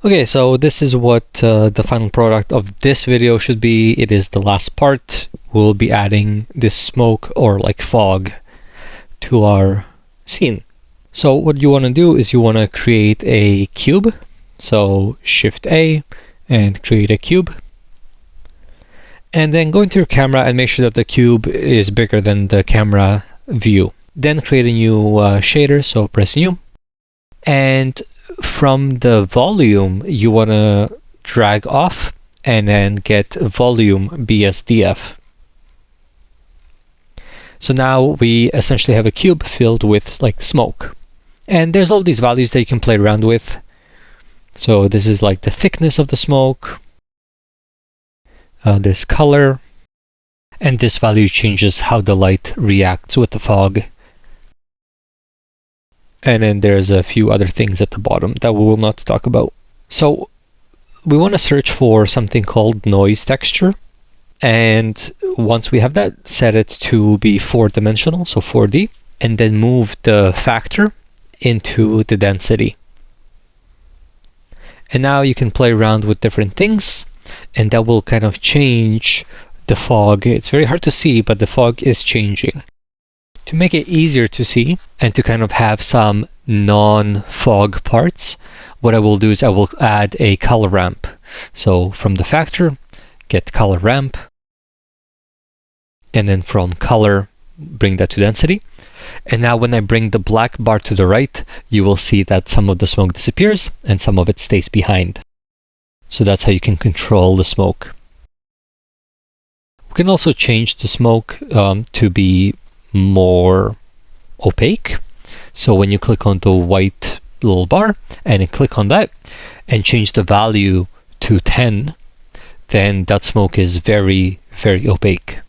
Okay, so this is what the final product of this video should be. It is the last part. We'll be adding this smoke or like fog to our scene. So what you want to do is you want to create a cube. So Shift A and create a cube. And then go into your camera and make sure that the cube is bigger than the camera view. Then create a new shader, so press new. And from the volume, you want to drag off and then get volume BSDF. So now we essentially have a cube filled with like smoke. And there's all these values that you can play around with. So this is like the thickness of the smoke. This color. And this value changes how the light reacts with the fog. And then there's a few other things at the bottom that we will not talk about. So we want to search for something called noise texture. And once we have that, set it to be 4-dimensional, so 4D, and then move the factor into the density. And now you can play around with different things, and that will kind of change the fog. It's very hard to see, but the fog is changing. To make it easier to see and to kind of have some non-fog parts, what I will do is I will add a color ramp. So from the factor, get color ramp, and then from color, bring that to density. And now when I bring the black bar to the right, you will see that some of the smoke disappears and some of it stays behind. So that's how you can control the smoke. We can also change the smoke to be more opaque. So when you click on the white little bar and then click on that and change the value to 10, then that smoke is very, very opaque.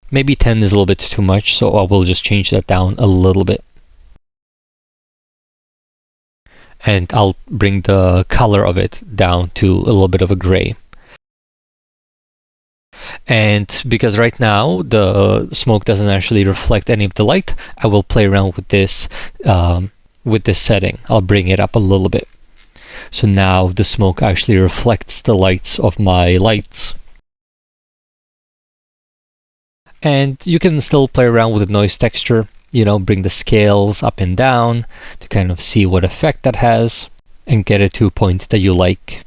Maybe 10 is a little bit too much, so I will just change that down a little bit. And I'll bring the color of it down to a little bit of a gray. And because right now the smoke doesn't actually reflect any of the light, I will play around with this setting. I'll bring it up a little bit. So now the smoke actually reflects the lights of my lights. And you can still play around with the noise texture, bring the scales up and down to kind of see what effect that has and get it to a point that you like.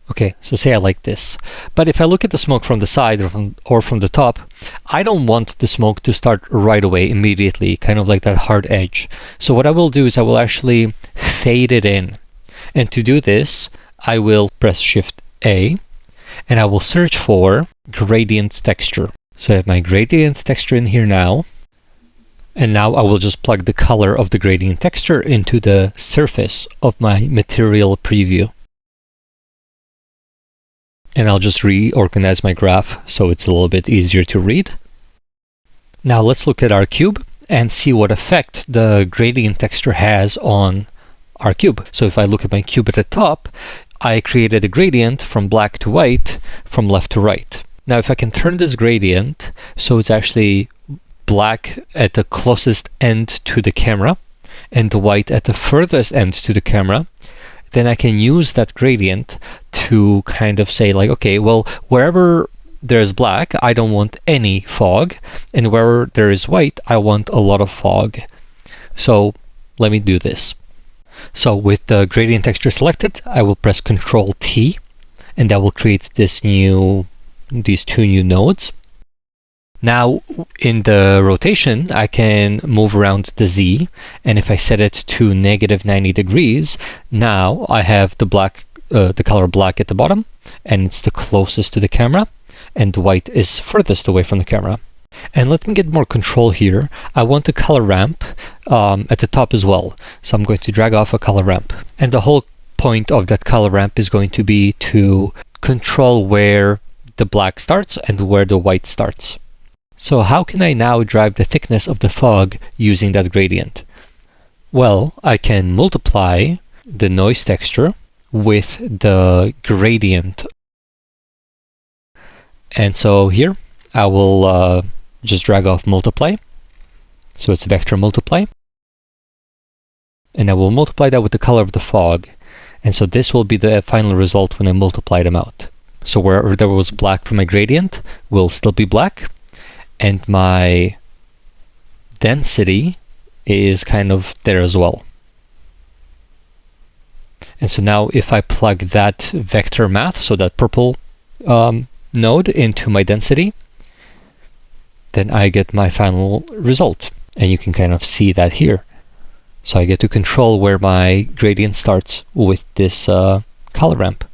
Okay, so say I like this. But if I look at the smoke from the side or from the top, I don't want the smoke to start right away, immediately, kind of like that hard edge. So what I will do is I will actually fade it in. And to do this, I will press Shift A and I will search for gradient texture. So I have my gradient texture in here now. And now I will just plug the color of the gradient texture into the surface of my material preview. And I'll just reorganize my graph so it's a little bit easier to read. Now let's look at our cube and see what effect the gradient texture has on our cube. So if I look at my cube at the top, I created a gradient from black to white, from left to right. Now if I can turn this gradient so it's actually black at the closest end to the camera and the white at the furthest end to the camera, then I can use that gradient to kind of say like, okay, well, wherever there's black, I don't want any fog. And wherever there is white, I want a lot of fog. So let me do this. So with the gradient texture selected, I will press Ctrl T, and that will create these two new nodes. Now in the rotation, I can move around the Z, and if I set it to -90 degrees, now I have the color black at the bottom, and it's the closest to the camera, and white is furthest away from the camera. And let me get more control here. I want a color ramp at the top as well. So I'm going to drag off a color ramp. And the whole point of that color ramp is going to be to control where the black starts and where the white starts. So how can I now drive the thickness of the fog using that gradient? Well, I can multiply the noise texture with the gradient. And so here, I will just drag off multiply. So it's vector multiply. And I will multiply that with the color of the fog. And so this will be the final result when I multiply them out. So wherever there was black from my gradient will still be black, and my density is kind of there as well. And so now if I plug that vector math, so that purple node, into my density, then I get my final result. And you can kind of see that here. So I get to control where my gradient starts with this color ramp.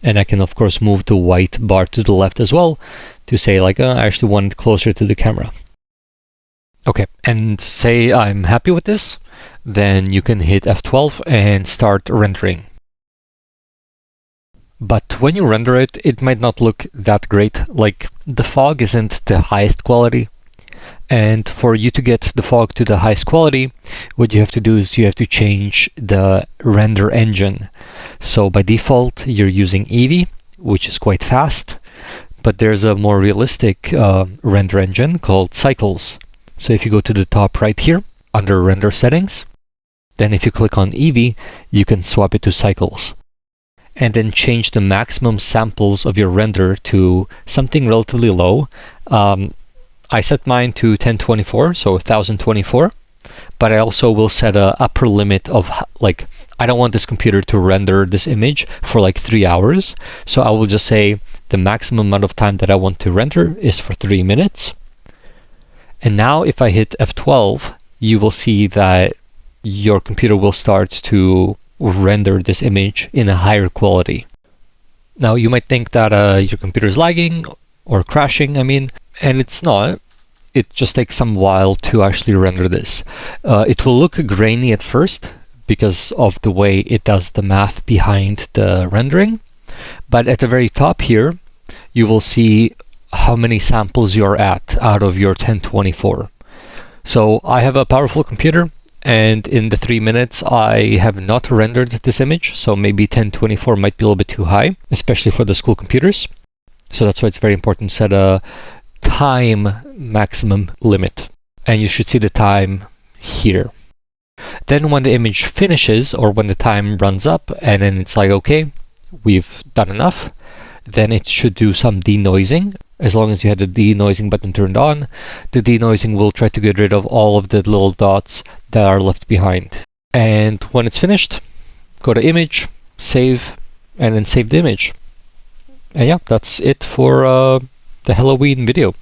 And I can, of course, move the white bar to the left as well to say, like, I actually want it closer to the camera. Okay, and say I'm happy with this, then you can hit F12 and start rendering. But when you render it, it might not look that great. Like, the fog isn't the highest quality. And for you to get the fog to the highest quality, what you have to do is you have to change the render engine. So by default, you're using Eevee, which is quite fast, but there's a more realistic render engine called Cycles. So if you go to the top right here, under render settings, then if you click on Eevee, you can swap it to Cycles. And then change the maximum samples of your render to something relatively low. I set mine to 1024, so 1024, but I also will set a upper limit of, like, I don't want this computer to render this image for like 3 hours. So I will just say the maximum amount of time that I want to render is for 3 minutes. And now if I hit F12, you will see that your computer will start to render this image in a higher quality. Now you might think that your computer is lagging or crashing, and it's not. It just takes some while to actually render this. It will look grainy at first because of the way it does the math behind the rendering. But at the very top here, you will see how many samples you're at out of your 1024. So I have a powerful computer, and in the 3 minutes, I have not rendered this image. So maybe 1024 might be a little bit too high, especially for the school computers. So that's why it's very important to set a time maximum limit. And you should see the time here. Then when the image finishes, or when the time runs up, and then it's like, okay, we've done enough, then it should do some denoising. As long as you had the denoising button turned on, the denoising will try to get rid of all of the little dots that are left behind. And when it's finished, go to Image, Save, and then save the image. And yeah, that's it for the Halloween video.